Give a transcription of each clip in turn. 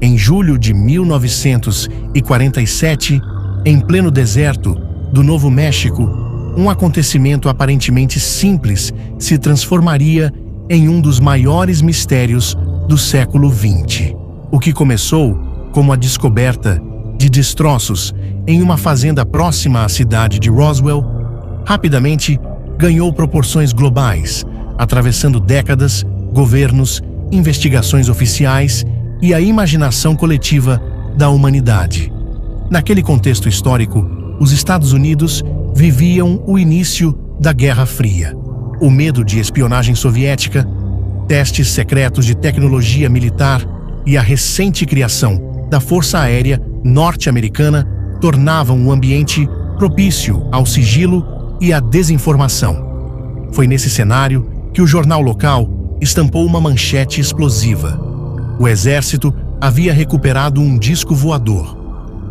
Em julho de 1947, em pleno deserto do Novo México, um acontecimento aparentemente simples se transformaria em um dos maiores mistérios do século XX. O que começou como a descoberta de destroços em uma fazenda próxima à cidade de Roswell, rapidamente ganhou proporções globais, atravessando décadas, governos, investigações oficiais e a imaginação coletiva da humanidade. Naquele contexto histórico, os Estados Unidos viviam o início da Guerra Fria. O medo de espionagem soviética, testes secretos de tecnologia militar e a recente criação da Força Aérea norte-americana tornavam o ambiente propício ao sigilo e à desinformação. Foi nesse cenário que o jornal local estampou uma manchete explosiva. O exército havia recuperado um disco voador.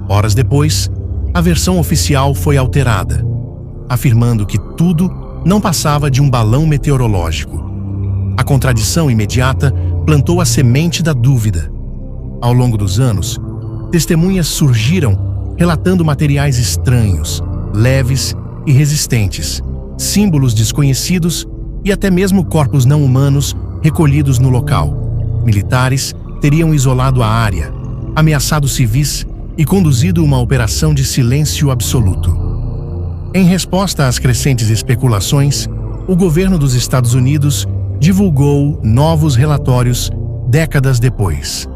Horas depois, a versão oficial foi alterada, afirmando que tudo não passava de um balão meteorológico. A contradição imediata plantou a semente da dúvida. Ao longo dos anos, testemunhas surgiram relatando materiais estranhos, leves e resistentes, símbolos desconhecidos e até mesmo corpos não humanos recolhidos no local. Militares teriam isolado a área, ameaçado civis e conduzido uma operação de silêncio absoluto. Em resposta às crescentes especulações, o governo dos Estados Unidos divulgou novos relatórios décadas depois,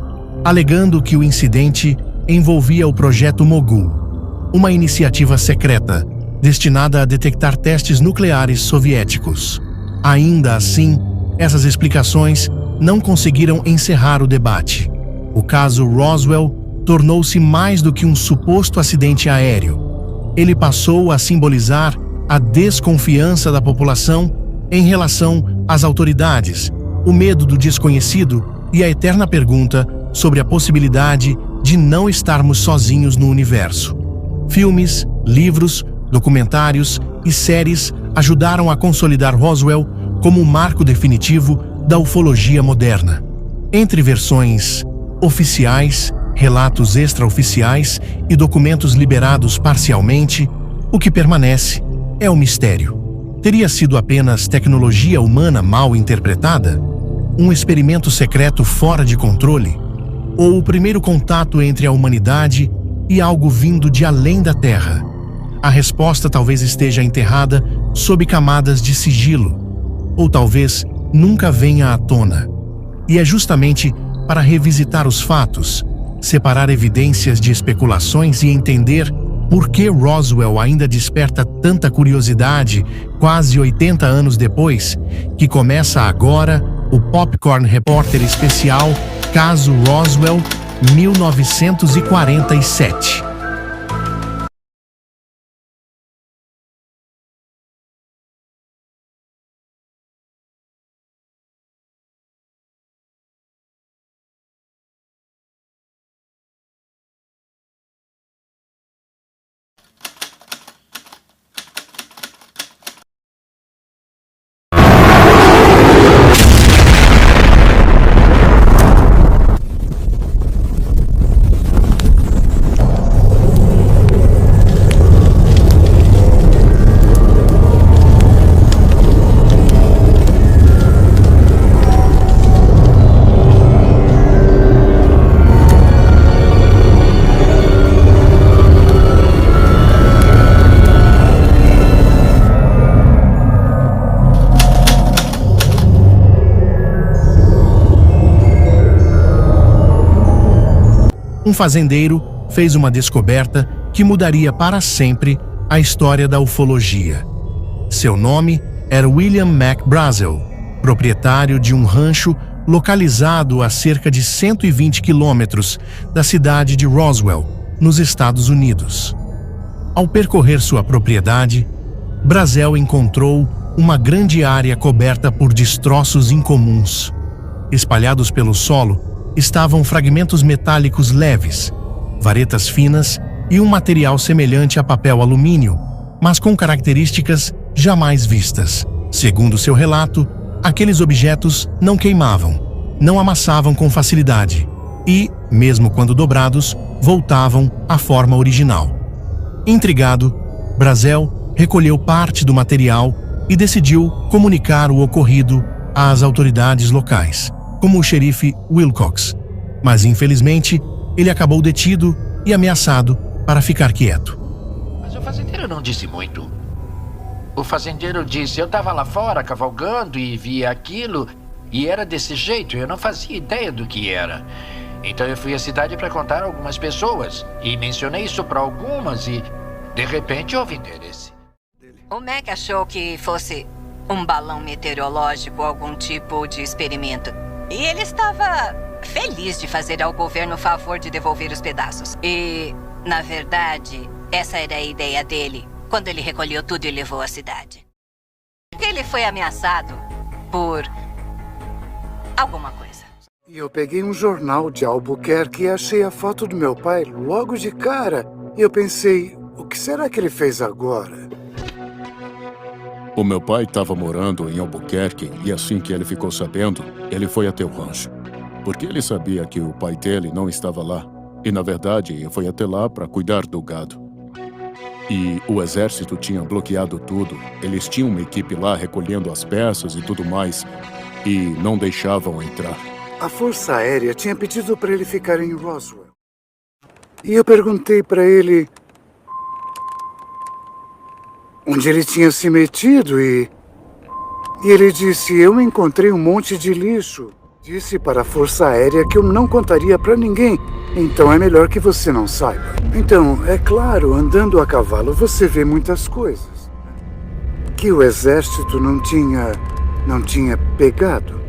alegando que o incidente envolvia o Projeto Mogul, uma iniciativa secreta destinada a detectar testes nucleares soviéticos. Ainda assim, essas explicações não conseguiram encerrar o debate. O caso Roswell tornou-se mais do que um suposto acidente aéreo. Ele passou a simbolizar a desconfiança da população em relação às autoridades, o medo do desconhecido e a eterna pergunta sobre a possibilidade de não estarmos sozinhos no universo. Filmes, livros, documentários e séries ajudaram a consolidar Roswell como um marco definitivo da ufologia moderna. Entre versões oficiais, relatos extraoficiais e documentos liberados parcialmente, o que permanece é o mistério. Teria sido apenas tecnologia humana mal interpretada? Um experimento secreto fora de controle? Ou o primeiro contato entre a humanidade e algo vindo de além da Terra? A resposta talvez esteja enterrada sob camadas de sigilo, ou talvez nunca venha à tona. E é justamente para revisitar os fatos, separar evidências de especulações e entender por que Roswell ainda desperta tanta curiosidade quase 80 anos depois, que começa agora o Popcorn Repórter Especial Caso Roswell 1947. Um fazendeiro fez uma descoberta que mudaria para sempre a história da ufologia. Seu nome era William Mac Brazel, proprietário de um rancho localizado a cerca de 120 quilômetros da cidade de Roswell, nos Estados Unidos. Ao percorrer sua propriedade, Brazel encontrou uma grande área coberta por destroços incomuns. Espalhados pelo solo estavam fragmentos metálicos leves, varetas finas e um material semelhante a papel alumínio, mas com características jamais vistas. Segundo seu relato, aqueles objetos não queimavam, não amassavam com facilidade e, mesmo quando dobrados, voltavam à forma original. Intrigado, Brazel recolheu parte do material e decidiu comunicar o ocorrido às autoridades locais, como o xerife Wilcox. Mas, infelizmente, ele acabou detido e ameaçado para ficar quieto. Mas o fazendeiro não disse muito. O fazendeiro disse: eu estava lá fora cavalgando e via aquilo e era desse jeito, eu não fazia ideia do que era. Então eu fui à cidade para contar a algumas pessoas e mencionei isso para algumas e, de repente, houve interesse. O Mac achou que fosse um balão meteorológico, algum tipo de experimento. E ele estava feliz de fazer ao governo o favor de devolver os pedaços. E, na verdade, essa era a ideia dele quando ele recolheu tudo e levou à cidade. Ele foi ameaçado por alguma coisa. E eu peguei um jornal de Albuquerque e achei a foto do meu pai logo de cara. E eu pensei, o que será que ele fez agora? O meu pai estava morando em Albuquerque e assim que ele ficou sabendo, ele foi até o rancho. Porque ele sabia que o pai dele não estava lá. E, na verdade, foi até lá para cuidar do gado. E o exército tinha bloqueado tudo. Eles tinham uma equipe lá recolhendo as peças e tudo mais. E não deixavam entrar. A Força Aérea tinha pedido para ele ficar em Roswell. E eu perguntei para ele onde ele tinha se metido e ele disse: eu encontrei um monte de lixo. Disse para a Força Aérea que eu não contaria para ninguém, então é melhor que você não saiba. Então, é claro, andando a cavalo você vê muitas coisas que o exército não tinha pegado.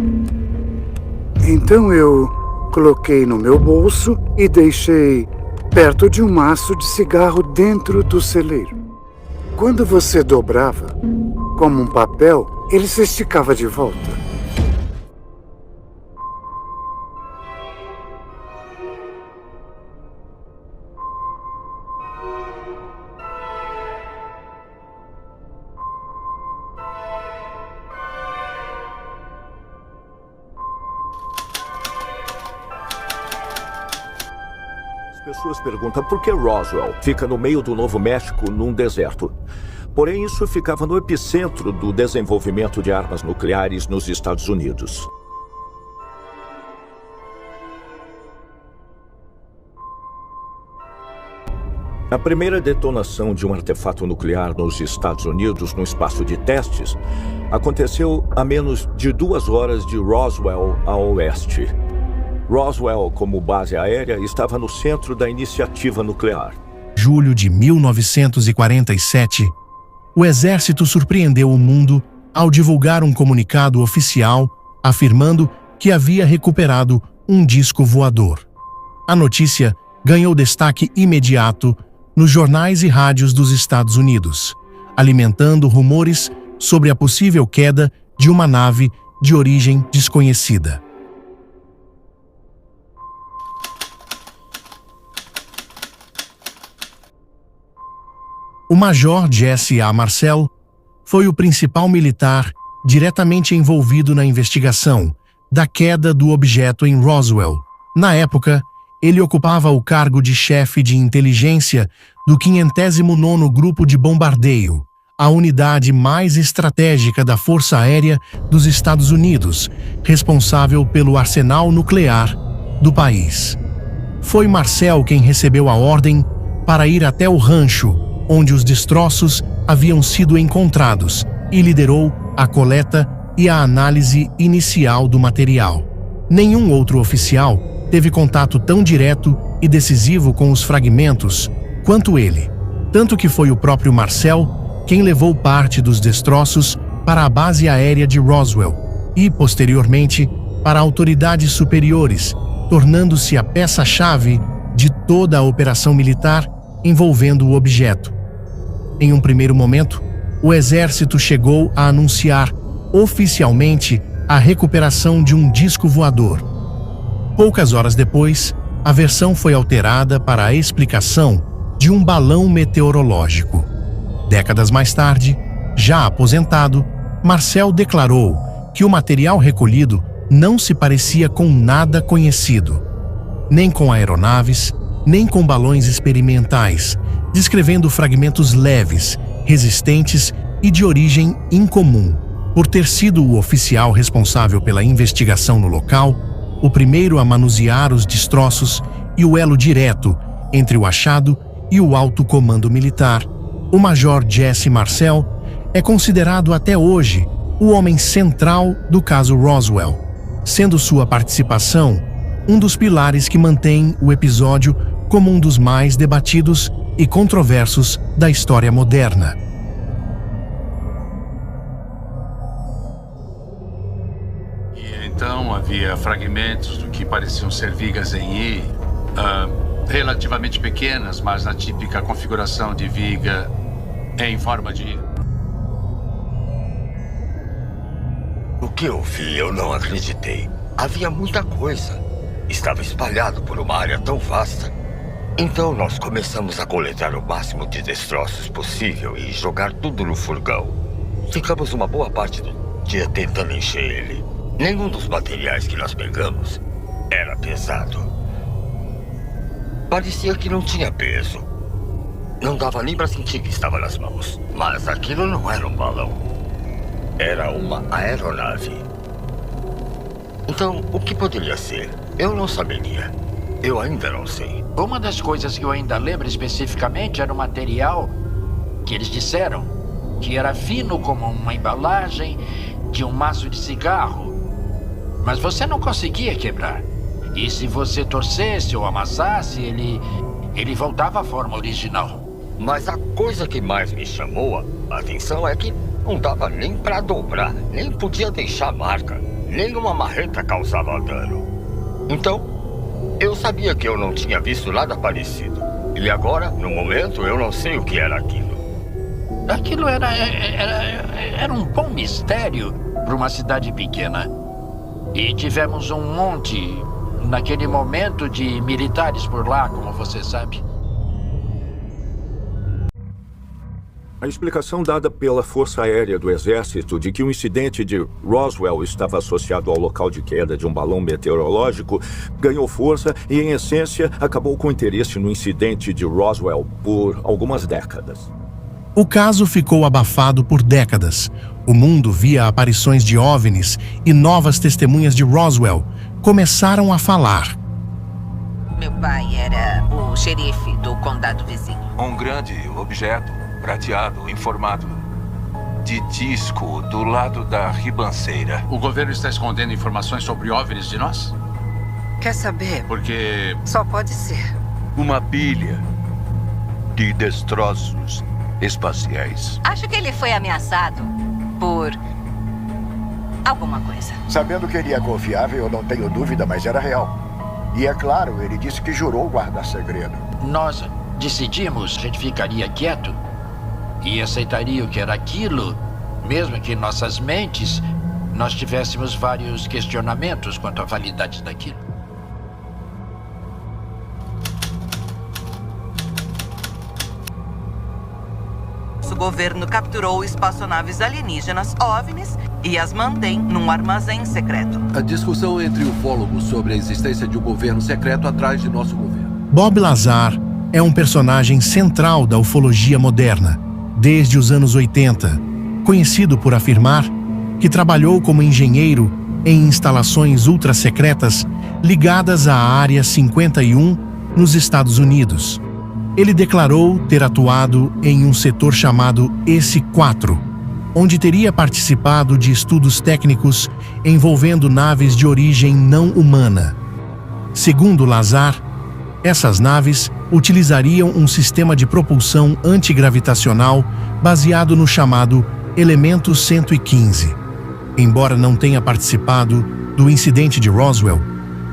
Então eu coloquei no meu bolso e deixei perto de um maço de cigarro dentro do celeiro. Quando você dobrava, como um papel, ele se esticava de volta. As pessoas perguntam por que Roswell fica no meio do Novo México, num deserto. Porém, isso ficava no epicentro do desenvolvimento de armas nucleares nos Estados Unidos. A primeira detonação de um artefato nuclear nos Estados Unidos, no espaço de testes, aconteceu a menos de 2 horas de Roswell a oeste. Roswell, como base aérea, estava no centro da iniciativa nuclear. Julho de 1947, o exército surpreendeu o mundo ao divulgar um comunicado oficial afirmando que havia recuperado um disco voador. A notícia ganhou destaque imediato nos jornais e rádios dos Estados Unidos, alimentando rumores sobre a possível queda de uma nave de origem desconhecida. O Major Jesse A. Marcel foi o principal militar diretamente envolvido na investigação da queda do objeto em Roswell. Na época, ele ocupava o cargo de chefe de inteligência do 509º Grupo de Bombardeio, a unidade mais estratégica da Força Aérea dos Estados Unidos, responsável pelo arsenal nuclear do país. Foi Marcel quem recebeu a ordem para ir até o rancho onde os destroços haviam sido encontrados e liderou a coleta e a análise inicial do material. Nenhum outro oficial teve contato tão direto e decisivo com os fragmentos quanto ele, tanto que foi o próprio Marcel quem levou parte dos destroços para a base aérea de Roswell e, posteriormente, para autoridades superiores, tornando-se a peça-chave de toda a operação militar envolvendo o objeto. Em um primeiro momento, o exército chegou a anunciar oficialmente a recuperação de um disco voador. Poucas horas depois, a versão foi alterada para a explicação de um balão meteorológico. Décadas mais tarde, já aposentado, Marcel declarou que o material recolhido não se parecia com nada conhecido. nem com aeronaves, nem com balões experimentais, descrevendo fragmentos leves, resistentes e de origem incomum. Por ter sido o oficial responsável pela investigação no local, o primeiro a manusear os destroços e o elo direto entre o achado e o alto comando militar, o Major Jesse Marcel é considerado até hoje o homem central do caso Roswell, sendo sua participação um dos pilares que mantém o episódio como um dos mais debatidos e controversos da história moderna. E então havia fragmentos do que pareciam ser vigas em I, relativamente pequenas, mas na típica configuração de viga em forma de I. O que eu vi, eu não acreditei. Havia muita coisa. Estava espalhado por uma área tão vasta. Então nós começamos a coletar o máximo de destroços possível e jogar tudo no furgão. Ficamos uma boa parte do dia tentando encher ele. Nenhum dos materiais que nós pegamos era pesado. Parecia que não tinha peso. Não dava nem para sentir que estava nas mãos. Mas aquilo não era um balão. Era uma aeronave. Então, o que poderia ser? Eu não saberia. Eu ainda não sei. Uma das coisas que eu ainda lembro especificamente era o material que eles disseram que era fino como uma embalagem de um maço de cigarro. Mas você não conseguia quebrar. E se você torcesse ou amassasse, ele voltava à forma original. Mas a coisa que mais me chamou a atenção é que não dava nem para dobrar, nem podia deixar marca. Nenhuma marreta causava dano. Então, eu sabia que eu não tinha visto nada parecido. E agora, no momento, eu não sei o que era aquilo. Aquilo era um bom mistério para uma cidade pequena. E tivemos um monte, naquele momento, de militares por lá, como você sabe. A explicação dada pela Força Aérea do Exército de que o incidente de Roswell estava associado ao local de queda de um balão meteorológico ganhou força e, em essência, acabou com o interesse no incidente de Roswell por algumas décadas. O caso ficou abafado por décadas. O mundo via aparições de OVNIs e novas testemunhas de Roswell começaram a falar. Meu pai era o xerife do condado vizinho. Um grande objeto prateado em formato de disco do lado da ribanceira. O governo está escondendo informações sobre OVNIs de nós? Quer saber? Porque Só pode ser. Uma pilha de destroços espaciais. Acho que ele foi ameaçado por alguma coisa. Sabendo que ele é confiável, eu não tenho dúvida, mas era real. E é claro, ele disse que jurou guardar segredo. Nós decidimos, a gente ficaria quieto e aceitaria o que era aquilo, mesmo que em nossas mentes nós tivéssemos vários questionamentos quanto à validade daquilo. O governo capturou espaçonaves alienígenas OVNIs e as mantém num armazém secreto. A discussão entre ufólogos sobre a existência de um governo secreto atrás de nosso governo. Bob Lazar é um personagem central da ufologia moderna, desde os anos 80, conhecido por afirmar que trabalhou como engenheiro em instalações ultra-secretas ligadas à Área 51 nos Estados Unidos. Ele declarou ter atuado em um setor chamado EC-4, onde teria participado de estudos técnicos envolvendo naves de origem não humana. Segundo Lazar, essas naves utilizariam um sistema de propulsão antigravitacional baseado no chamado Elemento 115. Embora não tenha participado do incidente de Roswell,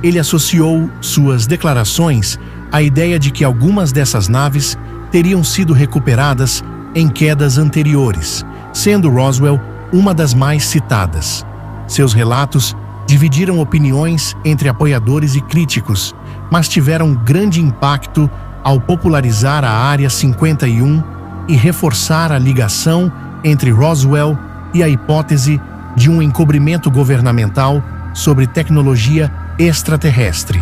ele associou suas declarações à ideia de que algumas dessas naves teriam sido recuperadas em quedas anteriores, sendo Roswell uma das mais citadas. Seus relatos dividiram opiniões entre apoiadores e críticos, mas tiveram grande impacto ao popularizar a Área 51 e reforçar a ligação entre Roswell e a hipótese de um encobrimento governamental sobre tecnologia extraterrestre.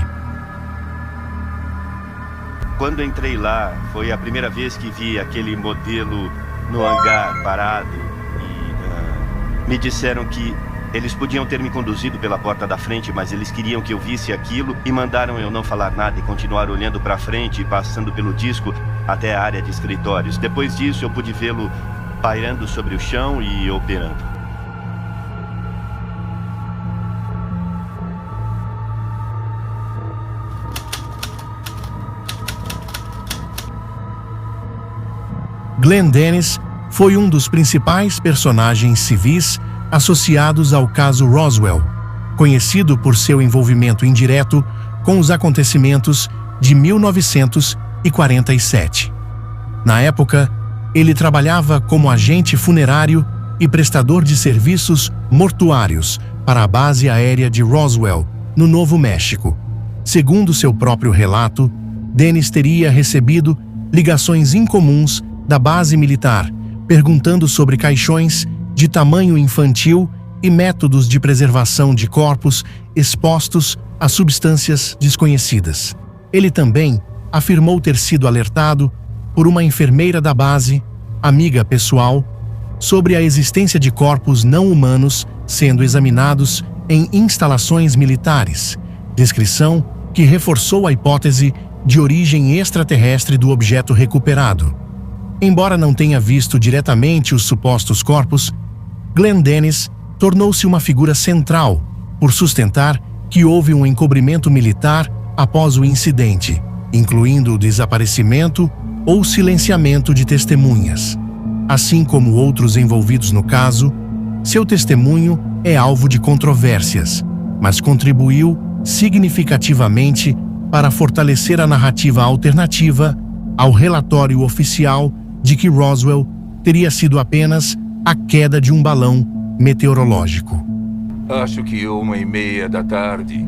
Quando entrei lá, foi a primeira vez que vi aquele modelo no hangar parado e me disseram que eles podiam ter me conduzido pela porta da frente, mas eles queriam que eu visse aquilo e mandaram eu não falar nada e continuar olhando para frente e passando pelo disco até a área de escritórios. Depois disso, eu pude vê-lo pairando sobre o chão e operando. Glenn Dennis foi um dos principais personagens civis associados ao caso Roswell, conhecido por seu envolvimento indireto com os acontecimentos de 1947. Na época, ele trabalhava como agente funerário e prestador de serviços mortuários para a base aérea de Roswell, no Novo México. Segundo seu próprio relato, Dennis teria recebido ligações incomuns da base militar, perguntando sobre caixões de tamanho infantil e métodos de preservação de corpos expostos a substâncias desconhecidas. Ele também afirmou ter sido alertado por uma enfermeira da base, amiga pessoal, sobre a existência de corpos não humanos sendo examinados em instalações militares, descrição que reforçou a hipótese de origem extraterrestre do objeto recuperado. Embora não tenha visto diretamente os supostos corpos, Glenn Dennis tornou-se uma figura central por sustentar que houve um encobrimento militar após o incidente, incluindo o desaparecimento ou silenciamento de testemunhas. Assim como outros envolvidos no caso, seu testemunho é alvo de controvérsias, mas contribuiu significativamente para fortalecer a narrativa alternativa ao relatório oficial de que Roswell teria sido apenas a queda de um balão meteorológico. Acho que 1:30 da tarde,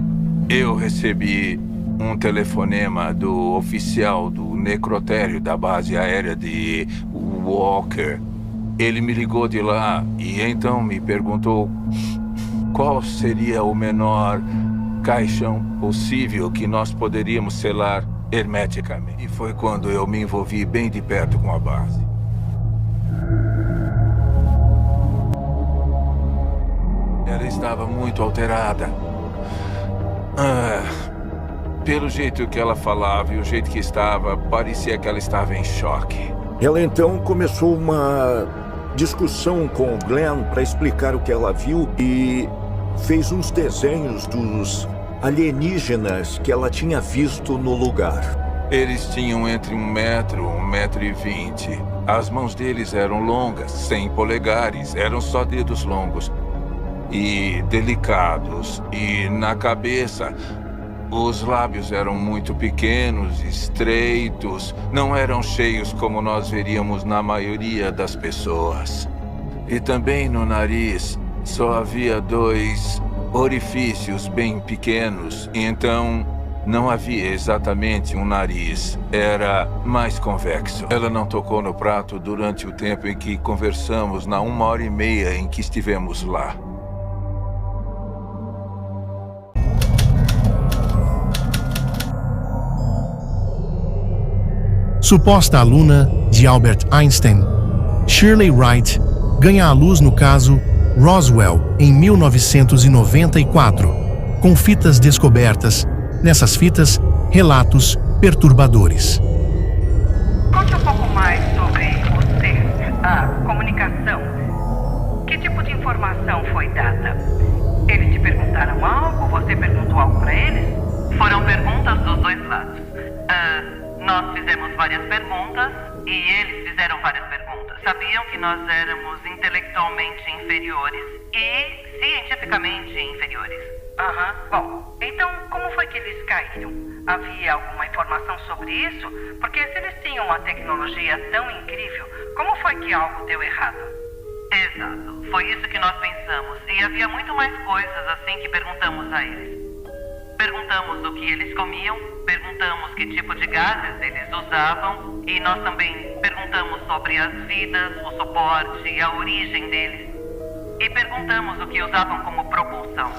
eu recebi um telefonema do oficial do necrotério da base aérea de Walker. Ele me ligou de lá e então me perguntou qual seria o menor caixão possível que nós poderíamos selar hermeticamente. E foi quando eu me envolvi bem de perto com a base. Ela estava muito alterada. Pelo jeito que ela falava e o jeito que estava, parecia que ela estava em choque. Ela então começou uma discussão com o Glenn para explicar o que ela viu e fez uns desenhos dos alienígenas que ela tinha visto no lugar. Eles tinham entre 1 metro, 1,20 m. As mãos deles eram longas, 100 polegares, eram só dedos longos e delicados. E na cabeça, os lábios eram muito pequenos, estreitos, não eram cheios como nós veríamos na maioria das pessoas. E também no nariz só havia 2 orifícios bem pequenos, então não havia exatamente um nariz, era mais convexo. Ela não tocou no prato durante o tempo em que conversamos, na 1h30 em que estivemos lá. Suposta aluna de Albert Einstein, Shirley Wright ganha a luz no caso Roswell em 1994, com fitas descobertas. Nessas fitas, relatos perturbadores. Conte um pouco mais sobre você, a comunicação. Que tipo de informação foi dada? Eles te perguntaram algo? Você perguntou algo para eles? Foram perguntas dos dois lados. Nós fizemos várias perguntas e eles fizeram várias perguntas. Sabiam que nós éramos intelectualmente inferiores e cientificamente inferiores. Bom, então como foi que eles caíram? Havia alguma informação sobre isso? Porque se eles tinham uma tecnologia tão incrível, como foi que algo deu errado? Exato, foi isso que nós pensamos. E havia muito mais coisas assim que perguntamos a eles. Perguntamos o que eles comiam, perguntamos que tipo de gases eles usavam e nós também perguntamos sobre as vidas, o suporte e a origem deles. E perguntamos o que usavam como propulsão.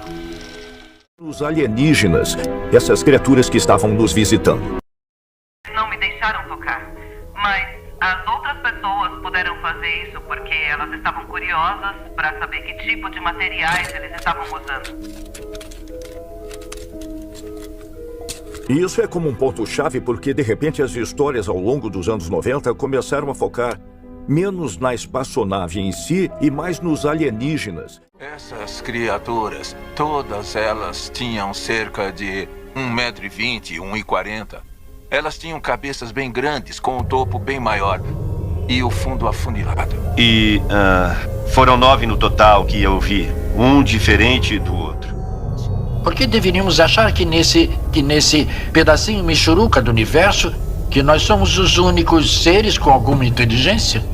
Os alienígenas, essas criaturas que estavam nos visitando. Não me Mas as outras pessoas puderam fazer isso porque elas estavam curiosas para saber que tipo de materiais eles estavam usando. E isso é como um ponto-chave porque, de repente, as histórias ao longo dos anos 90 começaram a focar menos na espaçonave em si e mais nos alienígenas. Essas criaturas, todas elas tinham cerca de 1,20 m, 1,40 m. Elas tinham cabeças bem grandes, com um topo bem maior e o fundo afunilado. E foram 9 no total que eu vi, um diferente do outro. Por que deveríamos achar que nesse pedacinho michuruca do universo que nós somos os únicos seres com alguma inteligência?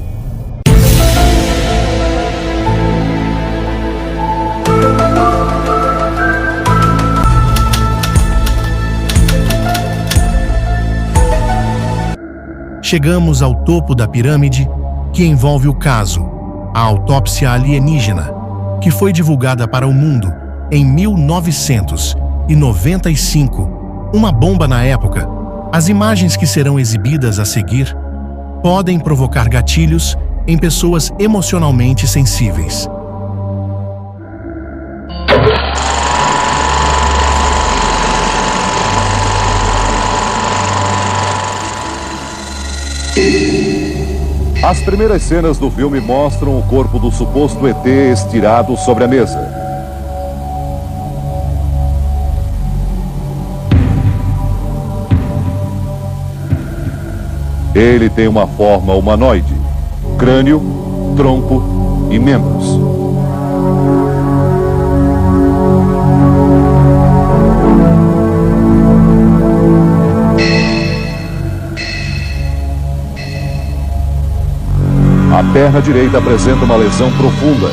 Chegamos ao topo da pirâmide que envolve o caso, a autópsia alienígena, que foi divulgada para o mundo em 1995, uma bomba na época. As imagens que serão exibidas a seguir podem provocar gatilhos em pessoas emocionalmente sensíveis. As primeiras cenas do filme mostram o corpo do suposto ET estirado sobre a mesa. Ele tem uma forma humanoide, crânio, tronco e membros. A perna direita apresenta uma lesão profunda,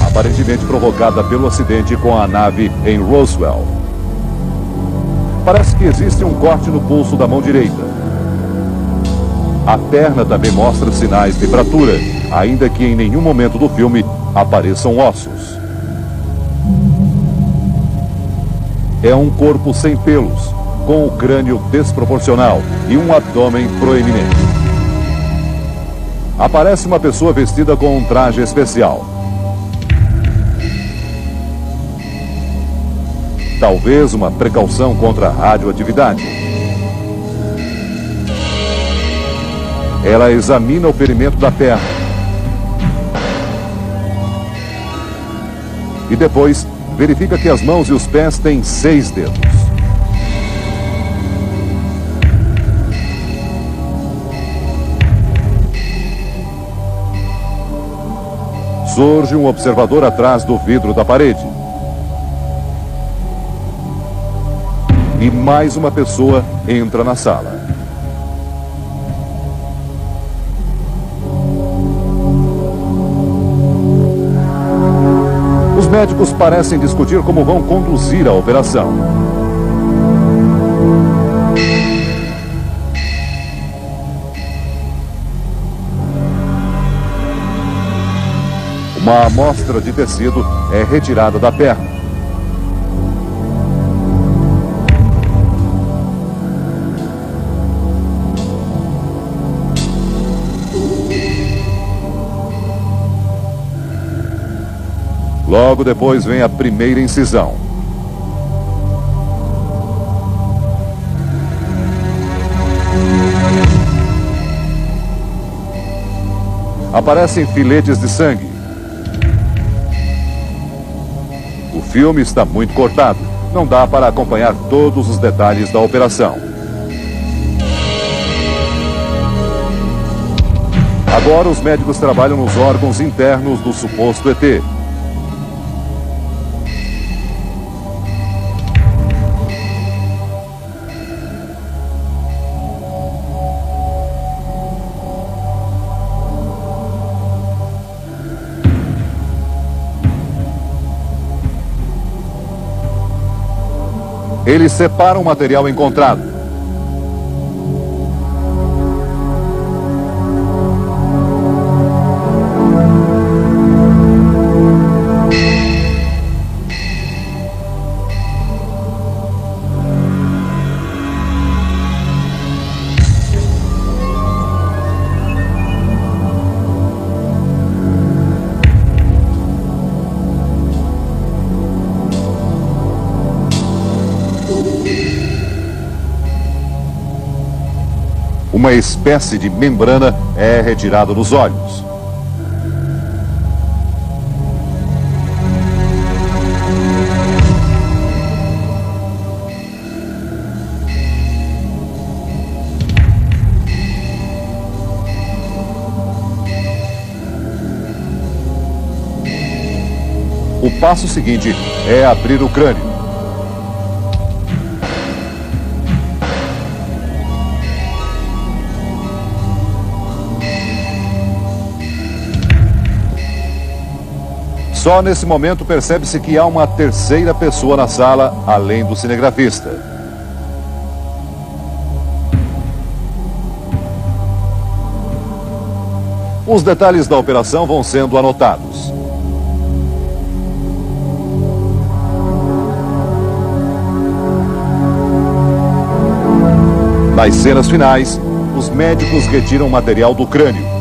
aparentemente provocada pelo acidente com a nave em Roswell. Parece que existe um corte no pulso da mão direita. A perna também mostra sinais de fratura, ainda que em nenhum momento do filme apareçam ossos. É um corpo sem pelos, com o crânio desproporcional e um abdômen proeminente. Aparece uma pessoa vestida com um traje especial. Talvez uma precaução contra a radioatividade. Ela examina o ferimento da perna. E depois verifica que as mãos e os pés têm 6 dedos. Surge um observador atrás do vidro da parede. E mais uma pessoa entra na sala. Os médicos parecem discutir como vão conduzir a operação. Uma amostra de tecido é retirada da perna. Logo depois vem a primeira incisão. Aparecem filetes de sangue. O filme está muito cortado. Não dá para acompanhar todos os detalhes da operação. Agora os médicos trabalham nos órgãos internos do suposto ET. Eles separam o material encontrado. uma espécie de membrana é retirada dos olhos. O passo seguinte é abrir o crânio. Só nesse momento percebe-se que há uma terceira pessoa na sala, além do cinegrafista. Os detalhes da operação vão sendo anotados. Nas cenas finais, os médicos retiram o material do crânio.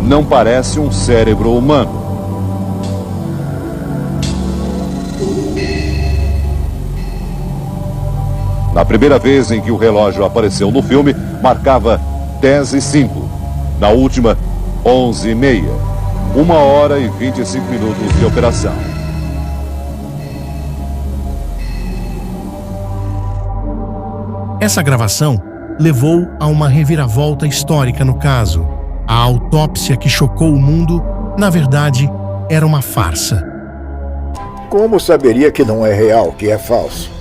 Não parece um cérebro humano. Na primeira vez em que o relógio apareceu no filme, marcava 10h05. Na última, 11h30. 1 hora e 25 minutos de operação. Essa gravação levou a uma reviravolta histórica no caso. A autópsia que chocou o mundo, na verdade, era uma farsa. Como saberia que não é real, que é falso?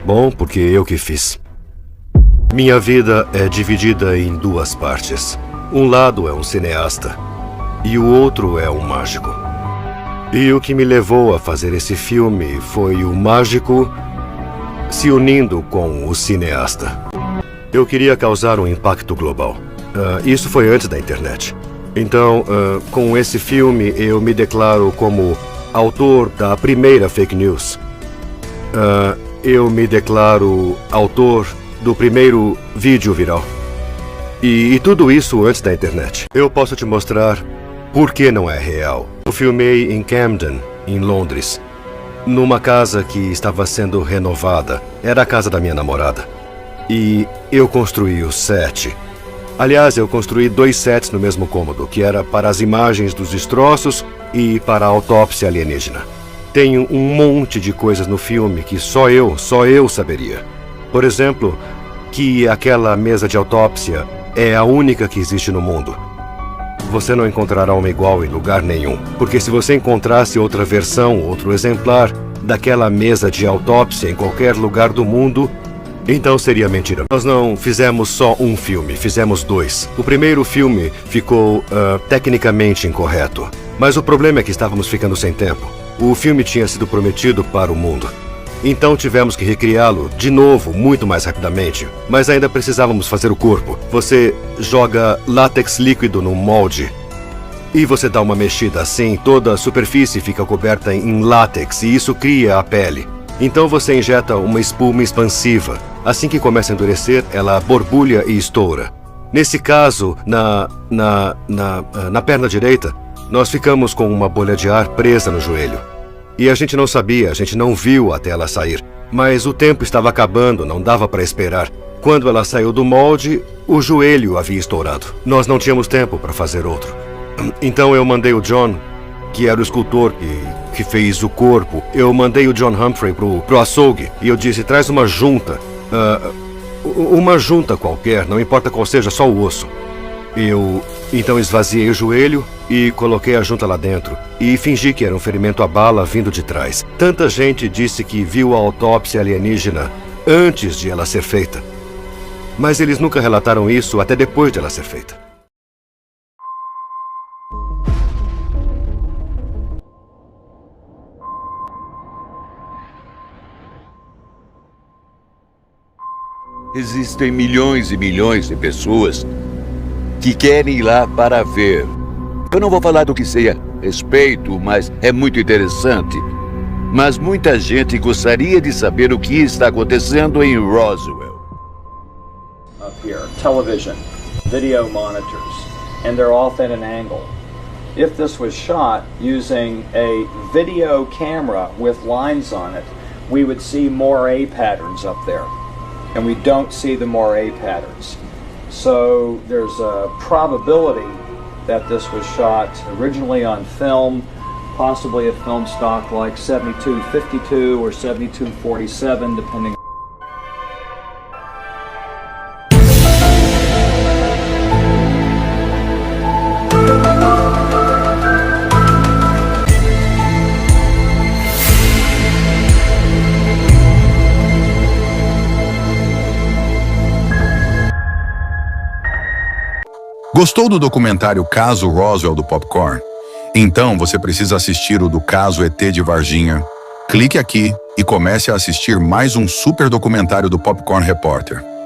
Bom, porque eu que fiz. Minha vida é dividida em duas partes. Um lado é um cineasta e o outro é um mágico. E o que me levou a fazer esse filme foi o mágico se unindo com o cineasta. Eu queria causar um impacto global. Isso foi antes da internet. Então, com esse filme, eu me declaro como autor da primeira fake news. Eu me declaro autor do primeiro vídeo viral. E tudo isso antes da internet. Eu posso te mostrar por que não é real. Eu filmei em Camden, em Londres, numa casa que estava sendo renovada. Era a casa da minha namorada. E eu construí o set. Aliás, eu construí 2 sets no mesmo cômodo, que era para as imagens dos destroços e para a autópsia alienígena. Tenho um monte de coisas no filme que só eu saberia. Por exemplo, que aquela mesa de autópsia é a única que existe no mundo. Você não encontrará uma igual em lugar nenhum. Porque se você encontrasse outra versão, outro exemplar daquela mesa de autópsia em qualquer lugar do mundo, então seria mentira. Nós não fizemos só um filme, fizemos 2. O primeiro filme ficou tecnicamente incorreto. Mas o problema é que estávamos ficando sem tempo. O filme tinha sido prometido para o mundo. Então tivemos que recriá-lo de novo, muito mais rapidamente. Mas ainda precisávamos fazer o corpo. Você joga látex líquido no molde e você dá uma mexida assim, toda a superfície fica coberta em látex e isso cria a pele. Então você injeta uma espuma expansiva. Assim que começa a endurecer, ela borbulha e estoura. Nesse caso, na perna direita, nós ficamos com uma bolha de ar presa no joelho. E a gente não sabia, a gente não viu até ela sair. Mas o tempo estava acabando, não dava para esperar. Quando ela saiu do molde, o joelho havia estourado. Nós não tínhamos tempo para fazer outro. Então eu mandei o John, que era o escultor que fez o corpo, eu mandei o John Humphrey pro açougue e eu disse, traz uma junta. Uma junta qualquer, não importa qual seja, só o osso. Eu então esvaziei o joelho e coloquei a junta lá dentro e fingi que era um ferimento a bala vindo de trás. Tanta gente disse que viu a autópsia alienígena antes de ela ser feita. Mas eles nunca relataram isso até depois de ela ser feita. Existem milhões e milhões de pessoas que querem ir lá para ver. Eu não vou falar do que seja respeito, mas é muito interessante. Mas muita gente gostaria de saber o que está acontecendo em Roswell. Up here, television, video monitors, and they're off at an angle. If this was shot using a video camera with lines on it, we would see moire patterns up there, and we don't see the moire patterns. So there's a probability that this was shot originally on film, possibly a film stock like 72-52 or 72-47, depending. Gostou do documentário Caso Roswell do Popcorn? Então você precisa assistir o do Caso ET de Varginha. Clique aqui e comece a assistir mais um super documentário do Popcorn Repórter.